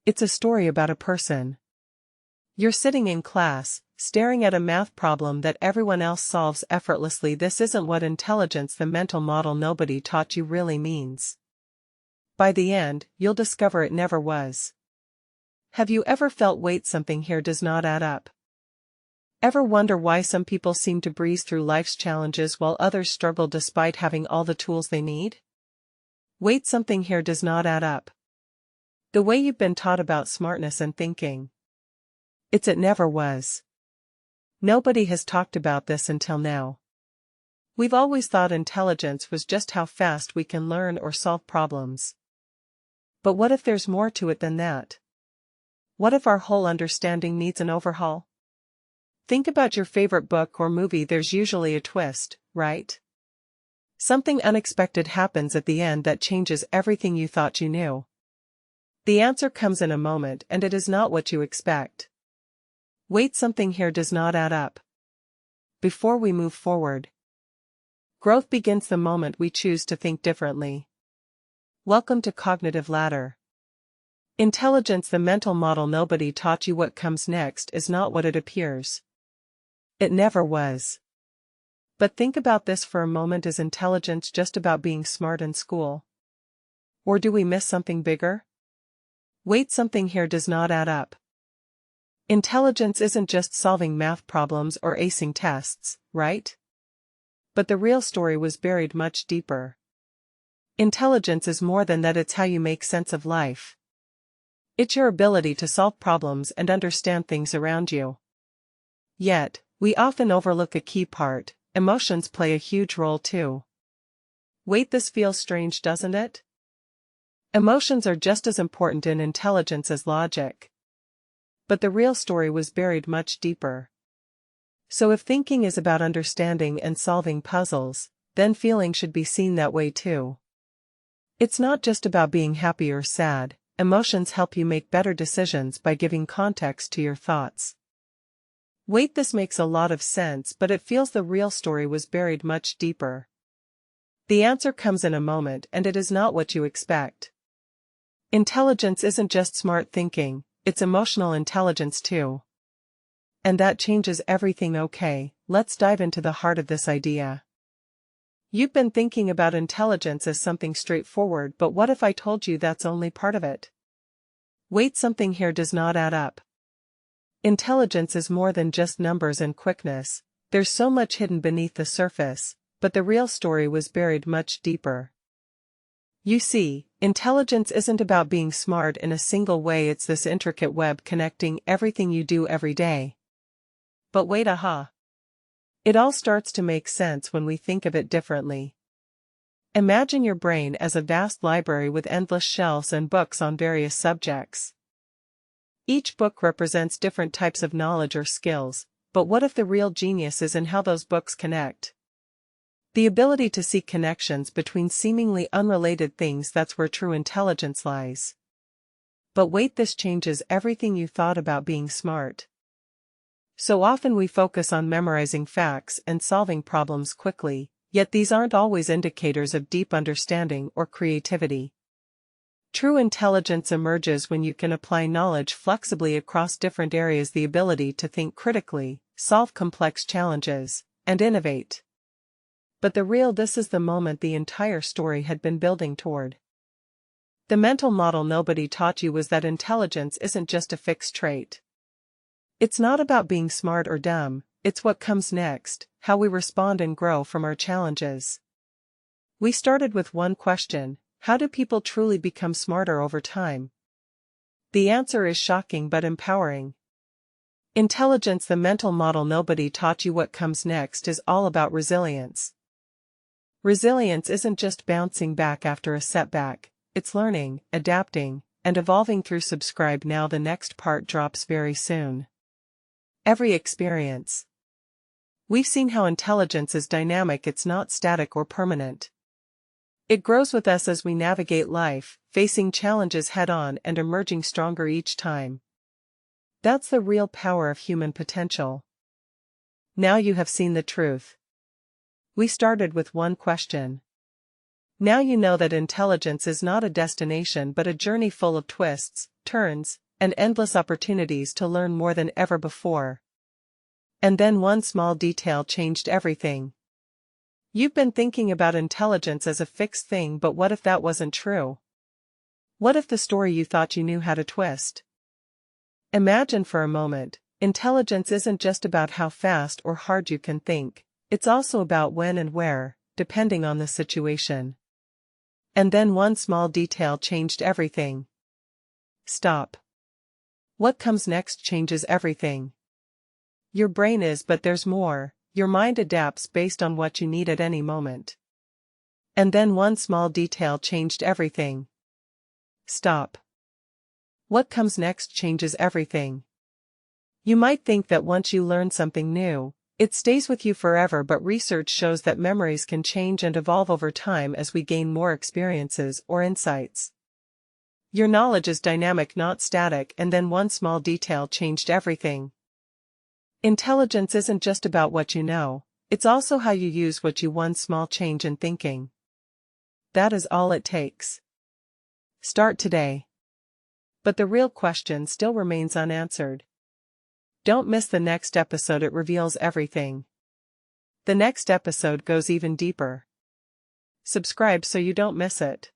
It's a story about a person. You're sitting in class, staring at a math problem that everyone else solves effortlessly. This isn't what intelligence, the mental model nobody taught you, really means. By the end, you'll discover it never was. Have you ever felt, wait, something here does not add up? Ever wonder why some people seem to breeze through life's challenges while others struggle despite having all the tools they need? Wait, something here does not add up. The way you've been taught about smartness and thinking. It never was. Nobody has talked about this until now. We've always thought intelligence was just how fast we can learn or solve problems. But what if there's more to it than that? What if our whole understanding needs an overhaul? Think about your favorite book or movie. There's usually a twist, right? Something unexpected happens at the end that changes everything you thought you knew. The answer comes in a moment, and it is not what you expect. Wait, something here does not add up. Before we move forward, growth begins the moment we choose to think differently. Welcome to Cognitive Ladder. Intelligence, the mental model nobody taught you. What comes next is not what it appears. It never was. But think about this for a moment. Is intelligence just about being smart in school? Or do we miss something bigger? Wait, something here does not add up. Intelligence isn't just solving math problems or acing tests, right? But the real story was buried much deeper. Intelligence is more than that. It's how you make sense of life. It's your ability to solve problems and understand things around you. Yet, we often overlook a key part: emotions play a huge role too. Wait, this feels strange, doesn't it? Emotions are just as important in intelligence as logic. But the real story was buried much deeper. So if thinking is about understanding and solving puzzles, then feeling should be seen that way too. It's not just about being happy or sad. Emotions help you make better decisions by giving context to your thoughts. Wait, this makes a lot of sense, but it feels the real story was buried much deeper. The answer comes in a moment, and it is not what you expect. Intelligence isn't just smart thinking, it's emotional intelligence too. And that changes everything. Okay, let's dive into the heart of this idea. You've been thinking about intelligence as something straightforward, but what if I told you that's only part of it? Wait, something here does not add up. Intelligence is more than just numbers and quickness. There's so much hidden beneath the surface, but the real story was buried much deeper. You see, intelligence isn't about being smart in a single way. It's this intricate web connecting everything you do every day. But wait, aha! It all starts to make sense when we think of it differently. Imagine your brain as a vast library with endless shelves and books on various subjects. Each book represents different types of knowledge or skills, but what if the real genius is in how those books connect? The ability to see connections between seemingly unrelated things. That's where true intelligence lies. But wait, this changes everything you thought about being smart. So often we focus on memorizing facts and solving problems quickly, yet these aren't always indicators of deep understanding or creativity. True intelligence emerges when you can apply knowledge flexibly across different areas, the ability to think critically, solve complex challenges, and innovate. But this is the moment the entire story had been building toward. The mental model nobody taught you was that intelligence isn't just a fixed trait. It's not about being smart or dumb, it's what comes next, how we respond and grow from our challenges. We started with one question: how do people truly become smarter over time? The answer is shocking but empowering. Intelligence, the mental model nobody taught you. What comes next is all about resilience. Resilience isn't just bouncing back after a setback, it's learning, adapting, and evolving through. Subscribe now, the next part drops very soon. Every experience. We've seen how intelligence is dynamic. It's not static or permanent. It grows with us as we navigate life, facing challenges head-on and emerging stronger each time. That's the real power of human potential. Now you have seen the truth. We started with one question. Now you know that intelligence is not a destination but a journey full of twists, turns, and endless opportunities to learn more than ever before. And then one small detail changed everything. You've been thinking about intelligence as a fixed thing, but what if that wasn't true? What if the story you thought you knew had a twist? Imagine for a moment, intelligence isn't just about how fast or hard you can think, it's also about when and where, depending on the situation. And then one small detail changed everything. Stop. What comes next changes everything. Your brain is, but there's more. Your mind adapts based on what you need at any moment. And then one small detail changed everything. Stop. What comes next changes everything. You might think that once you learn something new, it stays with you forever, but research shows that memories can change and evolve over time as we gain more experiences or insights. Your knowledge is dynamic, not static, and then one small detail changed everything. Intelligence isn't just about what you know, it's also how you use what you one small change in thinking. That is all it takes. Start today. But the real question still remains unanswered. Don't miss the next episode, it reveals everything. The next episode goes even deeper. Subscribe so you don't miss it.